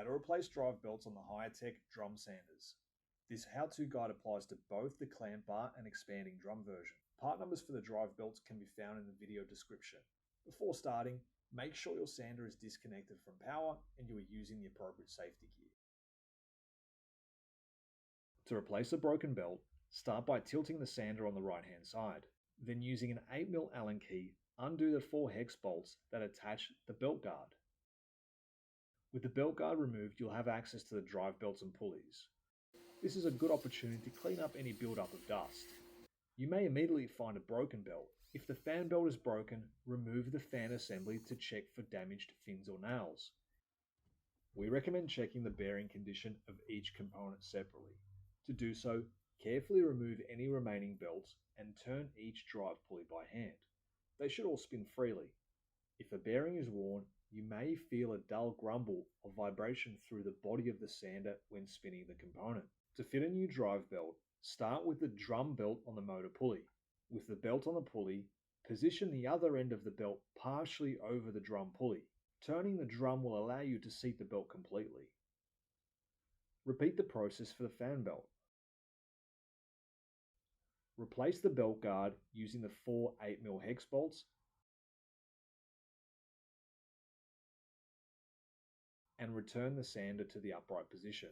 How to replace drive belts on the Hiretech drum sanders. This how-to guide applies to both the clamp bar and expanding drum version. Part numbers for the drive belts can be found in the video description. Before starting, make sure your sander is disconnected from power and you are using the appropriate safety gear. To replace a broken belt, start by tilting the sander on the right-hand side. Then using an 8mm Allen key, undo the 4 hex bolts that attach the belt guard. With the belt guard removed, you'll have access to the drive belts and pulleys. This is a good opportunity to clean up any build-up of dust. You may immediately find a broken belt. If the fan belt is broken, remove the fan assembly to check for damaged fins or nails. We recommend checking the bearing condition of each component separately. To do so, carefully remove any remaining belts and turn each drive pulley by hand. They should all spin freely. If a bearing is worn, you may feel a dull grumble or vibration through the body of the sander when spinning the component. To fit a new drive belt, start with the drum belt on the motor pulley. With the belt on the pulley, position the other end of the belt partially over the drum pulley. Turning the drum will allow you to seat the belt completely. Repeat the process for the fan belt. Replace the belt guard using the 4 8mm hex bolts and return the sander to the upright position.